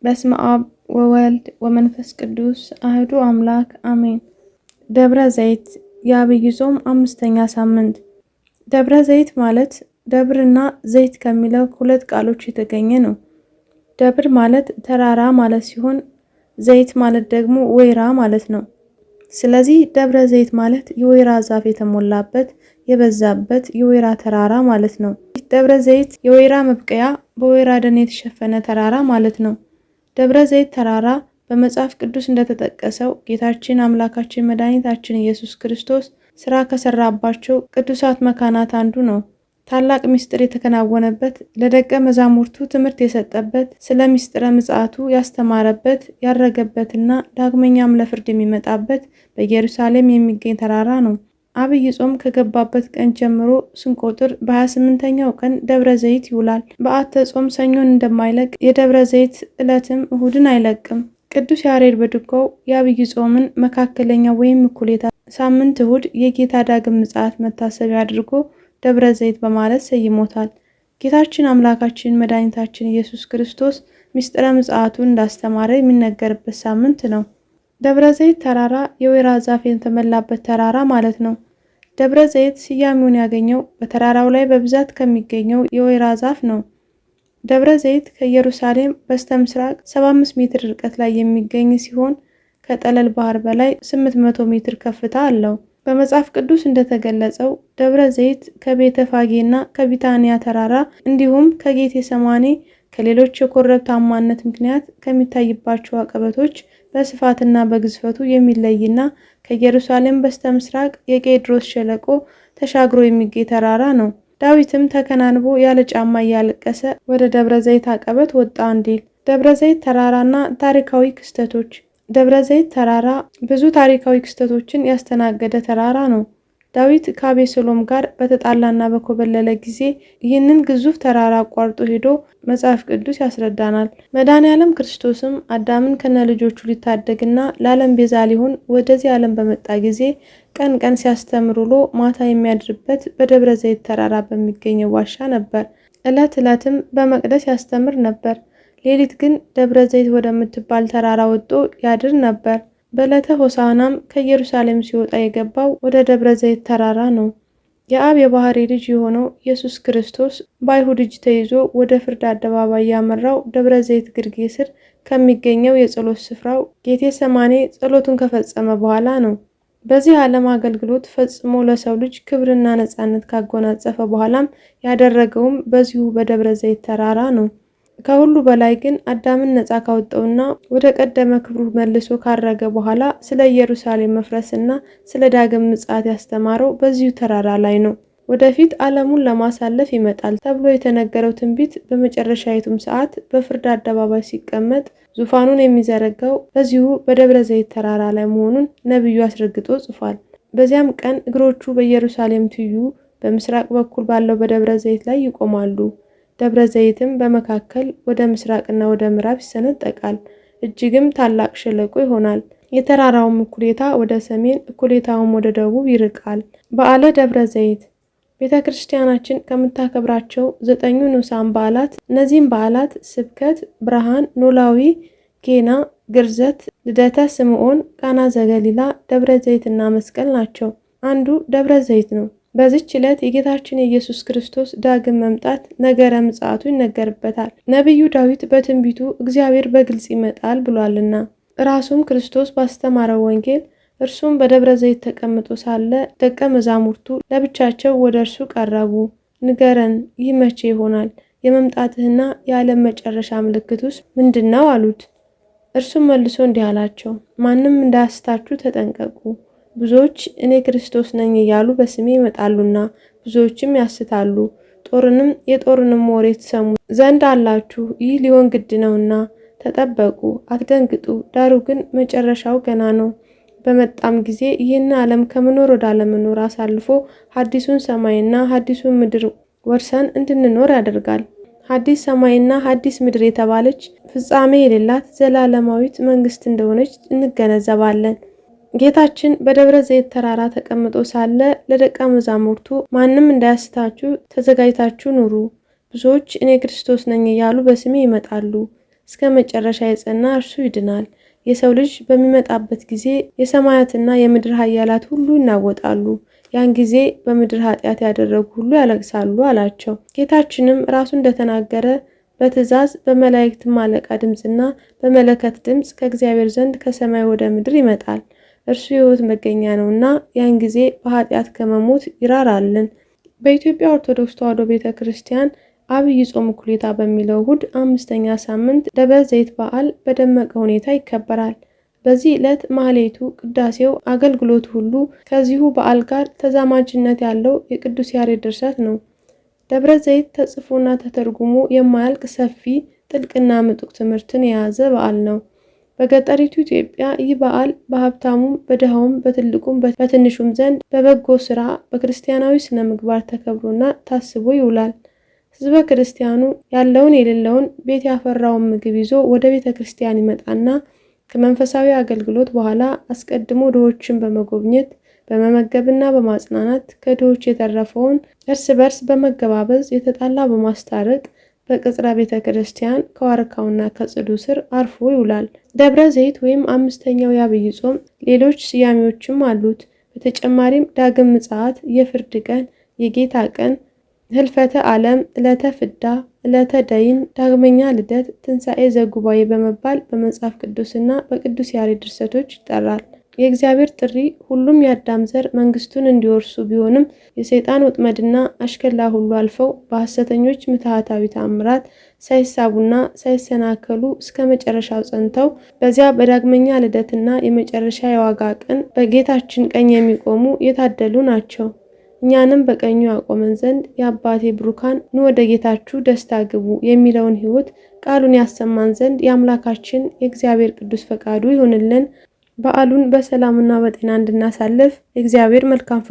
በስመ አብ ወወልድ ወመንፈስ ቅዱስ አህዱ አምላክ አሜን። ደብረ ዘይት የዐቢይ ጾም 5ኛ ሳምንት። ደብረ ዘይት ማለት ደብርና ዘይት ከሚለው ሁለት ቃሎች የተገኘ ነው። ደብር ማለት ተራራ ማለት ሲሆን ዘይት ማለት ደግሞ ወይራ ማለት ነው። ስለዚህ ደብረ ዘይት ማለት የወይራ ዛፍ የተሞላበት የበዛበት የወይራ ተራራ ማለት ነው። ደብረ ዘይት የወይራ መብቀያ በወይራ ደን የተሸፈነ ተራራ ማለት ነው። ደብረ ዘይት ተራራ በመጽሐፍ ቅዱስ እንደተጠቀሰው ጌታችን አምላካችን መድኃኒታችን ኢየሱስ ክርስቶስ ስራ ከሰራባቸው ቅዱሳት መካናት አንዱ ነው። ታላቅ ምስጢር የተከናወነበት፣ ለደቀ መዛሙርቱ ትምህርት የሰጠበት፣ ስለ ምስጢረ ምጽአቱ ያስተማረበት፣ ያረገበትና ዳግመኛም ለፍርድ የሚመጣበት በኢየሩሳሌም የሚገኝ ተራራ ነው። ዐቢይ ጾም ከገባበት ቀን ጀምሮ ስንቆጥር በ28ኛው ቀን ደብረ ዘይት ይውላል። በዓተ ጾም ሰኞን እንደማይለቅ የደብረ ዘይት ዕለትም እሁድን አይለቅም። ቅዱስ ያሬድ በድጓው የዐቢይ ጾምን መካከለኛ ወይም እኩሌታ ሳምንት እሁድ የጌታ ዳግም ምጽአት መታሰቢያ አድርጎ ደብረ ዘይት በማለት ሰይሞታል። ጌታችን አምላካችን መድኃኒታችን ኢየሱስ ክርስቶስ ምስጢረ ምጽአቱን እንዳስተማረ የሚነገርበት ሳምንት ነው። ደብረ ዘይት ተራራ የወይራ ዛፍ የተሞላበት ተራራ ማለት ነው። ደብረ ዘይት ስያሜውን ያገኘው በተራራው ላይ በብዛት ከሚገኘው የወይራ ዛፍ ነው። ደብረ ዘይት ከኢየሩሳሌም በስተምስራቅ 75 ሜትር ርቀት ላይ የሚገኝ ሲሆን ከጠለል ባህር በላይ 800 ሜትር ከፍታ አለው። በመጽሐፍ ቅዱስ እንደተገለጸው ደብረ ዘይት ከቤተ ፋጌና ከቢታንያ ተራራ እንዲሁም ከጌቴ ሰማኔ ከሌሎች የኮረብታማነት ምክንያት ከሚታይባቸው አቀበቶች በስፋትና በግዝፈቱ የሚለይና ከኢየሩሳሌም በስተምስራቅ የቄድሮስ ሸለቆ ተሻግሮ የሚገኝ ተራራ ነው። ዳዊትም ተከናንቦ ያለ ጫማ እያለቀሰ ወደ ደብረ ዘይት አቀበት ወጣ እንዲል። ደብረ ዘይት ተራራና ታሪካዊ ክስተቶች። ደብረ ዘይት ተራራ ብዙ ታሪካዊ ክስተቶችን ያስተናገደ ተራራ ነው። ዳዊት ከአቤሴሎም ጋር በተጣላና በኮበለለ ጊዜ ይህንን ግዙፍ ተራራ አቋርጦ ሄዶ መጽሐፍ ቅዱስ ያስረዳናል። መድኃኔዓለም ክርስቶስም አዳምን ከነልጆቹ ሊታደግና ለዓለም ቤዛ ሊሆን ወደዚህ ዓለም በመጣ ጊዜ ቀን ቀን ሲያስተምር ውሎ ማታ የሚያድርበት በደብረ ዘይት ተራራ በሚገኘው ዋሻ ነበር። ዕለት ዕለትም በመቅደስ ያስተምር ነበር። ሌሊት ግን ደብረ ዘይት ወደምትባል ተራራ ወጥቶ ያድር ነበር። በዕለተ ሆሳዕናም ከኢየሩሳሌም ሲወጣ የገባው ወደ ደብረ ዘይት ተራራ ነው። የአብ የባህሪ ልጅ የሆነው ኢየሱስ ክርስቶስ በአይሁድ እጅ ተይዞ ወደ ፍርድ አደባባይ ያመራው ደብረ ዘይት ግርጌ ስር ከሚገኘው የጸሎት ስፍራው ጌቴ ሰማኔ ጸሎቱን ከፈጸመ በኋላ ነው። በዚህ ዓለም አገልግሎት ፈጽሞ ለሰው ልጅ ክብርና ነጻነት ካጎናጸፈ በኋላም ያደረገውም በዚሁ በደብረ ዘይት ተራራ ነው። ከሁሉ በላይ ግን አዳምን ነጻ ካወጣውና ወደ ቀደመ ክብሩ መልሶ ካረገ በኋላ ስለ ኢየሩሳሌም መፍረስና ስለ ዳግም ምጽአት ያስተማረው በዚሁ ተራራ ላይ ነው። ወደፊት ዓለሙን ለማሳለፍ ይመጣል ተብሎ የተነገረው ትንቢት በመጨረሻይቱም ሰዓት በፍርድ አደባባይ ሲቀመጥ ዙፋኑን የሚዘረጋው በዚሁ በደብረ ዘይት ተራራ ላይ መሆኑን ነቢዩ አስረግጦ ጽፏል። በዚያም ቀን እግሮቹ በኢየሩሳሌም ትይዩ በምስራቅ በኩል ባለው በደብረ ዘይት ላይ ይቆማሉ። ደብረ ዘይትም በመካከል ወደ ምስራቅና ወደ ምዕራብ ይሰነጠቃል። እጅግም ታላቅ ሸለቆ ይሆናል። የተራራውም እኩሌታ ወደ ሰሜን እኩሌታውም ወደ ደቡብ ይርቃል። በዓለ ደብረ ዘይት ቤተ ክርስቲያናችን ከምታከብራቸው 9 ንዑሳን በዓላት እነዚህም በዓላት ስብከት፣ ብርሃን፣ ኖላዊ፣ ጌና፣ ግርዘት፣ ልደተ ስምዖን፣ ቃና ዘገሊላ፣ ደብረ ዘይትና መስቀል ናቸው። አንዱ ደብረ ዘይት ነው። በዚች ዕለት የጌታችን የኢየሱስ ክርስቶስ ዳግም መምጣት ነገረ ምጽአቱ ይነገርበታል። ነቢዩ ዳዊት በትንቢቱ እግዚአብሔር በግልጽ ይመጣል ብሏልና። ራሱም ክርስቶስ ባስተማረው ወንጌል እርሱም በደብረ ዘይት ተቀምጦ ሳለ ደቀ መዛሙርቱ ለብቻቸው ወደ እርሱ ቀረቡ። ንገረን፣ ይህ መቼ ይሆናል? የመምጣትህና የዓለም መጨረሻ ምልክቱስ ምንድን ነው? አሉት። እርሱም መልሶ እንዲህ አላቸው፣ ማንም እንዳያስታችሁ ተጠንቀቁ። ብዙዎች እኔ ክርስቶስ ነኝ እያሉ በስሜ ይመጣሉና ብዙዎችም ያስታሉ። የጦርንም ወሬ ትሰሙ ዘንድ አላችሁ። ይህ ሊሆን ግድ ነውና ተጠበቁ፣ አትደንግጡ። ዳሩ ግን መጨረሻው ገና ነው። በመጣም ጊዜ ይህን ዓለም ከመኖር ወደ አለመኖር አሳልፎ ሐዲሱን ሰማይና ሐዲሱን ምድር ወርሰን እንድንኖር ያደርጋል። ሐዲስ ሰማይና ሐዲስ ምድር የተባለች ፍጻሜ የሌላት ዘላለማዊት መንግስት እንደሆነች እንገነዘባለን። ጌታችን በደብረ ዘይት ተራራ ተቀምጦ ሳለ ለደቀ መዛሙርቱ ማንም እንዳያስታችሁ ተዘጋጅታችሁ ኑሩ። ብዙዎች እኔ ክርስቶስ ነኝ እያሉ በስሜ ይመጣሉ። እስከ መጨረሻ የጸና እርሱ ይድናል። የሰው ልጅ በሚመጣበት ጊዜ የሰማያትና የምድር ኃያላት ሁሉ ይናወጣሉ። ያን ጊዜ በምድር ኃጢአት ያደረጉ ሁሉ ያለቅሳሉ አላቸው። ጌታችንም ራሱ እንደተናገረ በትእዛዝ በመላእክትም አለቃ ድምፅና በመለከት ድምፅ ከእግዚአብሔር ዘንድ ከሰማይ ወደ ምድር ይመጣል። እርሱ የሕይወት መገኛ ነውና ያን ጊዜ በኃጢአት ከመሞት ይራራልን። በኢትዮጵያ ኦርቶዶክስ ተዋሕዶ ቤተ ክርስቲያን አብይ ጾም እኩሌታ በሚለው እሁድ 5ኛ ሳምንት ደብረ ዘይት በዓል በደመቀ ሁኔታ ይከበራል። በዚህ ዕለት ማህሌቱ፣ ቅዳሴው፣ አገልግሎቱ ሁሉ ከዚሁ በዓል ጋር ተዛማጅነት ያለው የቅዱስ ያሬድ ድርሰት ነው። ደብረ ዘይት ተጽፎና ተተርጉሞ የማያልቅ ሰፊ ጥልቅና ምጡቅ ትምህርትን የያዘ በዓል ነው። በገጠሪቱ ኢትዮጵያ ይህ በዓል በሀብታሙም በድሃውም በትልቁም በትንሹም ዘንድ በበጎ ስራ በክርስቲያናዊ ስነ ምግባር ተከብሮና ታስቦ ይውላል። ሕዝበ ክርስቲያኑ ያለውን የሌለውን ቤት ያፈራውን ምግብ ይዞ ወደ ቤተ ክርስቲያን ይመጣና ከመንፈሳዊ አገልግሎት በኋላ አስቀድሞ ድሆችን በመጎብኘት በመመገብና በማጽናናት ከድሆች የተረፈውን እርስ በርስ በመገባበዝ የተጣላ በማስታረቅ በቅጽረ ቤተ ክርስቲያን ከዋርካውና ከጽዱ ስር አርፎ ይውላል። ደብረ ዘይት ወይም 5ኛው የአብይ ጾም ሌሎች ስያሜዎችም አሉት። በተጨማሪም ዳግም ምጽአት፣ የፍርድ ቀን፣ የጌታ ቀን፣ ህልፈተ ዓለም፣ ዕለተ ፍዳ፣ ዕለተ ደይን፣ ዳግመኛ ልደት፣ ትንሣኤ ዘጉባኤ በመባል በመጽሐፍ ቅዱስና በቅዱስ ያሬድ ድርሰቶች ይጠራል። የእግዚአብሔር ጥሪ ሁሉም የአዳም ዘር መንግስቱን እንዲወርሱ ቢሆንም የሰይጣን ወጥመድና አሽከላ ሁሉ አልፈው በሐሰተኞች ምትሃታዊ ተአምራት ሳይሳቡና ሳይሰናከሉ እስከ መጨረሻው ጸንተው በዚያ በዳግመኛ ልደትና የመጨረሻ የዋጋ ቀን በጌታችን ቀኝ የሚቆሙ የታደሉ ናቸው። እኛንም በቀኙ ያቆመን ዘንድ የአባቴ ብሩካን ኑ ወደ ጌታችሁ ደስታ ግቡ የሚለውን ሕይወት ቃሉን ያሰማን ዘንድ የአምላካችን የእግዚአብሔር ቅዱስ ፈቃዱ ይሁንልን። በዓሉን በሰላምና በጤና እንድናሳልፍ የእግዚአብሔር መልካም